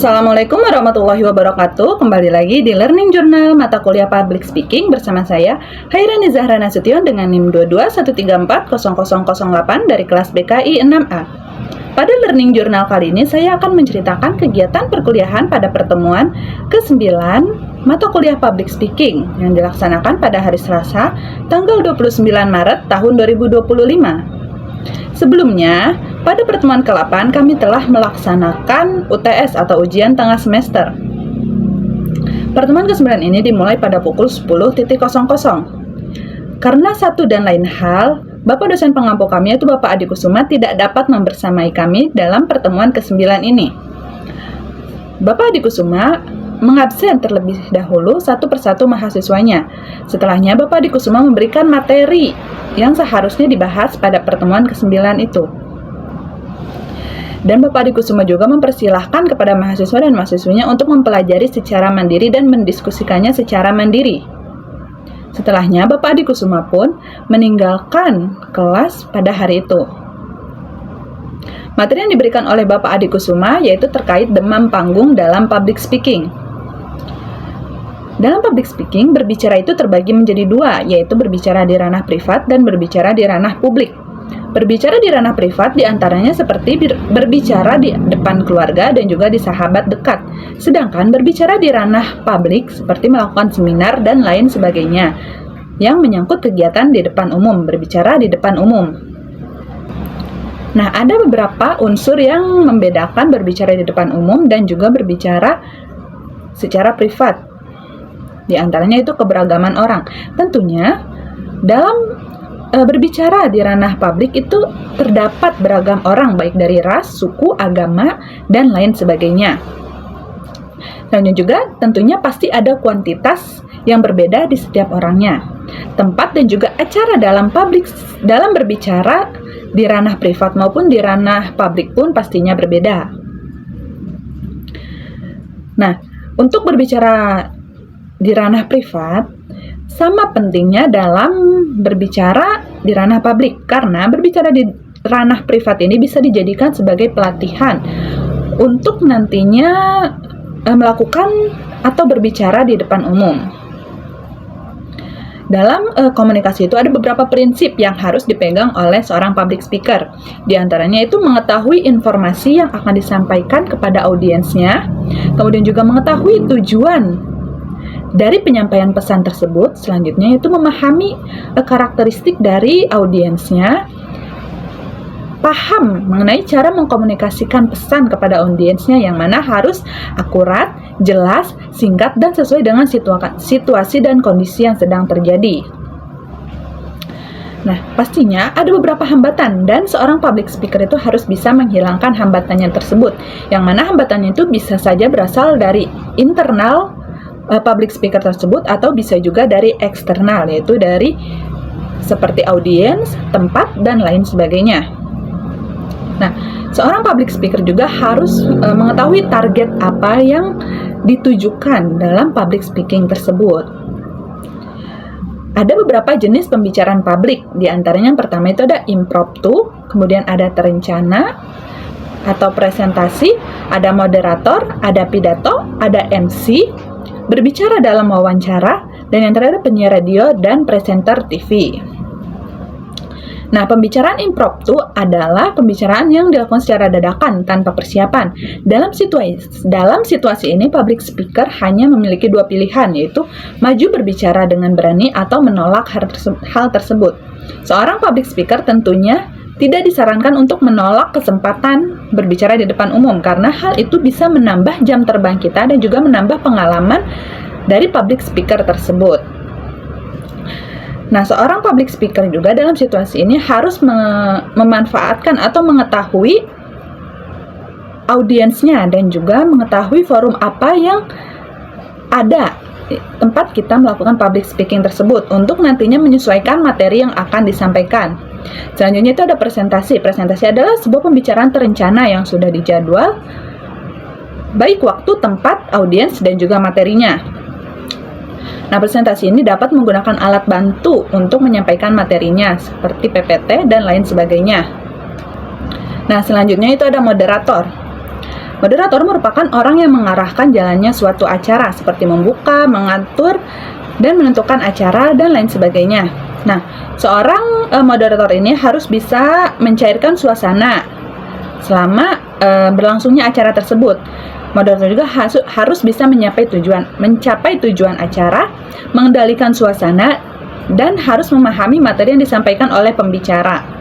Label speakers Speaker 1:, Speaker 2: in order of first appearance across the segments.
Speaker 1: Assalamualaikum warahmatullahi wabarakatuh. Kembali lagi di Learning Journal mata kuliah Public Speaking bersama saya Hairani Zahra Nasution dengan NIM 22134008 dari kelas BKI 6A. Pada Learning Journal kali ini saya akan menceritakan kegiatan perkuliahan pada pertemuan ke-9 mata kuliah Public Speaking yang dilaksanakan pada hari Selasa tanggal 29 Maret tahun 2025. Sebelumnya, pada pertemuan ke-8 kami telah melaksanakan UTS atau ujian tengah semester. Pertemuan ke-9 ini dimulai pada pukul 10.00. Karena satu dan lain hal, Bapak dosen pengampu kami yaitu Bapak Adi Kusuma tidak dapat membersamai kami dalam pertemuan ke-9 ini. Bapak Adi Kusuma mengabsen terlebih dahulu satu persatu mahasiswanya. Setelahnya Bapak Adi Kusuma memberikan materi yang seharusnya dibahas pada pertemuan ke-9 itu. Dan Bapak Adi Kusuma juga mempersilahkan kepada mahasiswa dan mahasiswinya untuk mempelajari secara mandiri dan mendiskusikannya secara mandiri. Setelahnya Bapak Adi Kusuma pun meninggalkan kelas pada hari itu. Materi yang diberikan oleh Bapak Adi Kusuma yaitu terkait demam panggung dalam public speaking. Dalam public speaking, berbicara itu terbagi menjadi dua, yaitu berbicara di ranah privat dan berbicara di ranah publik. Berbicara di ranah privat diantaranya seperti berbicara di depan keluarga dan juga di sahabat dekat. Sedangkan berbicara di ranah publik seperti melakukan seminar dan lain sebagainya yang menyangkut kegiatan di depan umum, berbicara di depan umum. Nah, ada beberapa unsur yang membedakan berbicara di depan umum dan juga berbicara secara privat. Di antaranya itu keberagaman orang. Tentunya dalam berbicara di ranah publik itu terdapat beragam orang baik dari ras, suku, agama, dan lain sebagainya. Dan juga tentunya pasti ada kuantitas yang berbeda di setiap orangnya. Tempat dan juga acara dalam berbicara di ranah privat maupun di ranah publik pun pastinya berbeda. Nah, untuk berbicara di ranah privat sama pentingnya dalam berbicara di ranah publik, karena berbicara di ranah privat ini bisa dijadikan sebagai pelatihan untuk nantinya melakukan atau berbicara di depan umum. Dalam komunikasi itu ada beberapa prinsip yang harus dipegang oleh seorang public speaker. Di antaranya itu mengetahui informasi yang akan disampaikan kepada audiensnya, kemudian juga mengetahui tujuan dari penyampaian pesan tersebut. Selanjutnya itu memahami karakteristik dari audiensnya, paham mengenai cara mengkomunikasikan pesan kepada audiensnya yang mana harus akurat, jelas, singkat, dan sesuai dengan situasi dan kondisi yang sedang terjadi. Nah, pastinya ada beberapa hambatan dan seorang public speaker itu harus bisa menghilangkan hambatannya tersebut, yang mana hambatannya itu bisa saja berasal dari internal public speaker tersebut atau bisa juga dari eksternal, yaitu dari seperti audiens, tempat, dan lain sebagainya. Nah, seorang public speaker juga harus mengetahui target apa yang ditujukan dalam public speaking tersebut. Ada beberapa jenis pembicaraan publik, di antaranya yang pertama itu ada impromptu, kemudian ada terencana atau presentasi, ada moderator, ada pidato, ada MC, berbicara dalam wawancara, dan yang terakhir penyiar radio dan presenter TV. Nah, pembicaraan impromptu adalah pembicaraan yang dilakukan secara dadakan tanpa persiapan. Dalam situasi ini, public speaker hanya memiliki dua pilihan, yaitu maju berbicara dengan berani atau menolak hal tersebut. Seorang public speaker tentunya tidak disarankan untuk menolak kesempatan berbicara di depan umum, karena hal itu bisa menambah jam terbang kita dan juga menambah pengalaman dari public speaker tersebut. Nah, seorang public speaker juga dalam situasi ini harus memanfaatkan atau mengetahui audiensnya dan juga mengetahui forum apa yang ada tempat kita melakukan public speaking tersebut untuk nantinya menyesuaikan materi yang akan disampaikan. Selanjutnya itu ada presentasi. Presentasi adalah sebuah pembicaraan terencana yang sudah dijadwal, baik waktu, tempat, audiens, dan juga materinya. Nah, presentasi ini dapat menggunakan alat bantu untuk menyampaikan materinya, seperti PPT dan lain sebagainya. Nah, selanjutnya itu ada moderator. Moderator merupakan orang yang mengarahkan jalannya suatu acara, seperti membuka, mengatur, dan menentukan acara, dan lain sebagainya. Nah, seorang moderator ini harus bisa mencairkan suasana selama berlangsungnya acara tersebut. Moderator juga harus bisa mencapai tujuan acara, mengendalikan suasana, dan harus memahami materi yang disampaikan oleh pembicara.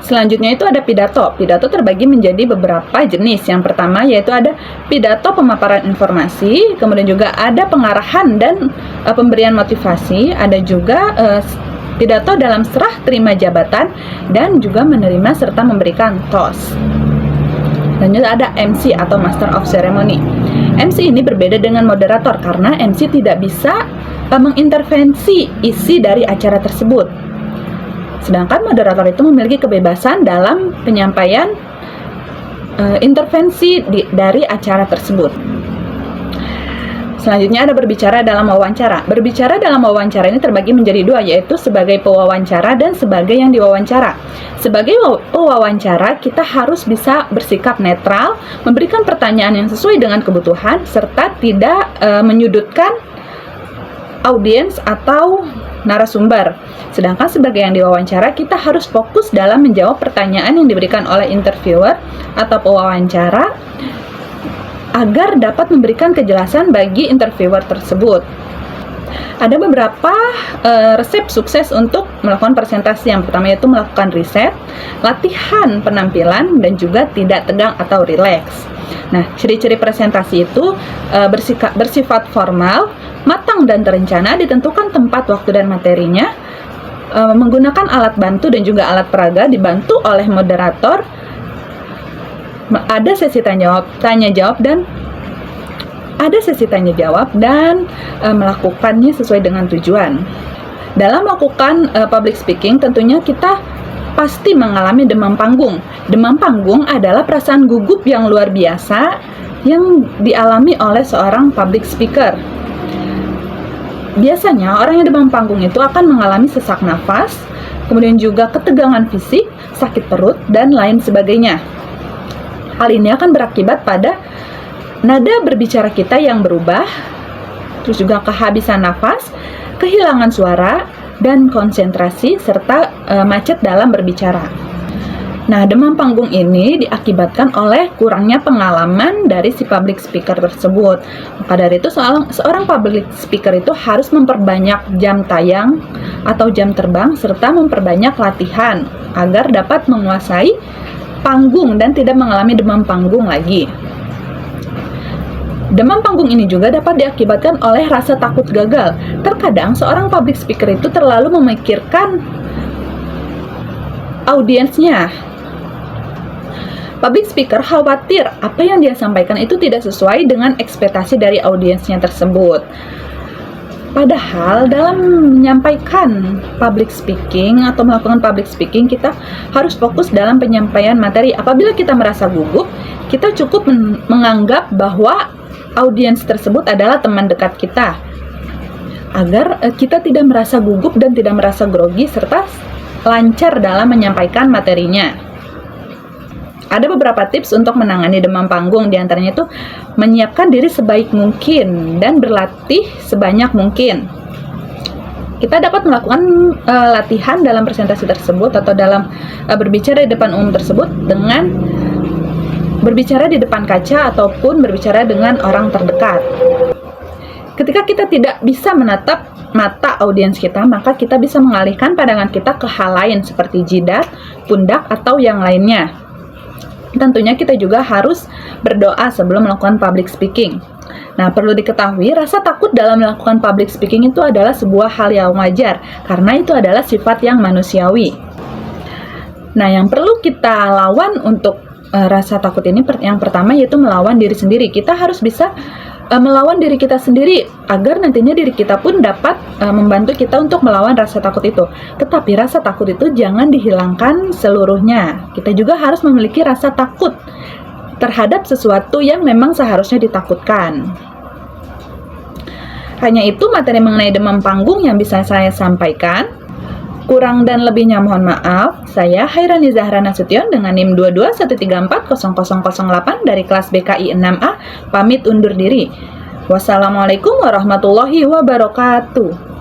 Speaker 1: Selanjutnya itu ada pidato. Pidato terbagi menjadi beberapa jenis. Yang pertama yaitu ada pidato pemaparan informasi, kemudian juga ada pengarahan dan pemberian motivasi, ada juga pidato dalam serah terima jabatan, dan juga menerima serta memberikan toast. Selanjutnya ada MC atau Master of Ceremony. MC ini berbeda dengan moderator karena MC tidak bisa mengintervensi isi dari acara tersebut. Sedangkan moderator itu memiliki kebebasan dalam penyampaian intervensi dari acara tersebut. Selanjutnya ada berbicara dalam wawancara. Berbicara dalam wawancara ini terbagi menjadi dua, yaitu sebagai pewawancara dan sebagai yang diwawancara. Sebagai pewawancara, kita harus bisa bersikap netral, memberikan pertanyaan yang sesuai dengan kebutuhan, serta tidak menyudutkan audiens atau narasumber. Sedangkan sebagai yang diwawancara, kita harus fokus dalam menjawab pertanyaan yang diberikan oleh interviewer atau pewawancara agar dapat memberikan kejelasan bagi interviewer tersebut. Ada beberapa resep sukses untuk melakukan presentasi. Yang pertama yaitu melakukan riset, latihan penampilan, dan juga tidak tegang atau rileks. Nah, ciri-ciri presentasi itu bersifat formal, matang dan terencana, ditentukan tempat, waktu, dan materinya, menggunakan alat bantu dan juga alat peraga, dibantu oleh moderator, ada sesi tanya jawab dan melakukannya sesuai dengan tujuan. Dalam melakukan public speaking, tentunya kita pasti mengalami demam panggung. Demam panggung adalah perasaan gugup yang luar biasa yang dialami oleh seorang public speaker. Biasanya orang yang demam panggung itu akan mengalami sesak nafas, kemudian juga ketegangan fisik, sakit perut, dan lain sebagainya. Hal ini akan berakibat pada nada berbicara kita yang berubah, terus juga kehabisan nafas, kehilangan suara, dan konsentrasi, serta macet dalam berbicara. Nah, demam panggung ini diakibatkan oleh kurangnya pengalaman dari si public speaker tersebut. Maka dari itu, seorang public speaker itu harus memperbanyak jam tayang atau jam terbang, serta memperbanyak latihan agar dapat menguasai panggung dan tidak mengalami demam panggung lagi. Demam panggung ini juga dapat diakibatkan oleh rasa takut gagal. Terkadang seorang public speaker itu terlalu memikirkan audiensnya. Public speaker khawatir apa yang dia sampaikan itu tidak sesuai dengan ekspektasi dari audiensnya tersebut. Padahal dalam menyampaikan public speaking atau melakukan public speaking, kita harus fokus dalam penyampaian materi. Apabila kita merasa gugup, kita cukup menganggap bahwa audiens tersebut adalah teman dekat kita, agar kita tidak merasa gugup dan tidak merasa grogi, serta lancar dalam menyampaikan materinya. Ada beberapa tips untuk menangani demam panggung, diantaranya itu menyiapkan diri sebaik mungkin dan berlatih sebanyak mungkin. Kita dapat melakukan latihan dalam presentasi tersebut atau dalam berbicara di depan umum tersebut dengan berbicara di depan kaca ataupun berbicara dengan orang terdekat. Ketika kita tidak bisa menatap mata audiens kita, maka kita bisa mengalihkan pandangan kita ke hal lain seperti jidat, pundak, atau yang lainnya. Tentunya kita juga harus berdoa sebelum melakukan public speaking. Nah, perlu diketahui, rasa takut dalam melakukan public speaking itu adalah sebuah hal yang wajar, karena itu adalah sifat yang manusiawi. Nah, yang perlu kita lawan untuk rasa takut ini, yang pertama yaitu melawan diri sendiri. Kita harus bisa melawan diri kita sendiri, agar nantinya diri kita pun dapat membantu kita untuk melawan rasa takut itu. Tetapi rasa takut itu jangan dihilangkan seluruhnya. Kita juga harus memiliki rasa takut terhadap sesuatu yang memang seharusnya ditakutkan. Hanya itu materi mengenai demam panggung yang bisa saya sampaikan. Kurang dan lebihnya mohon maaf. Saya Hairani Zahra Nasution dengan NIM 221340008 dari kelas BKI 6A pamit undur diri. Wassalamualaikum warahmatullahi wabarakatuh.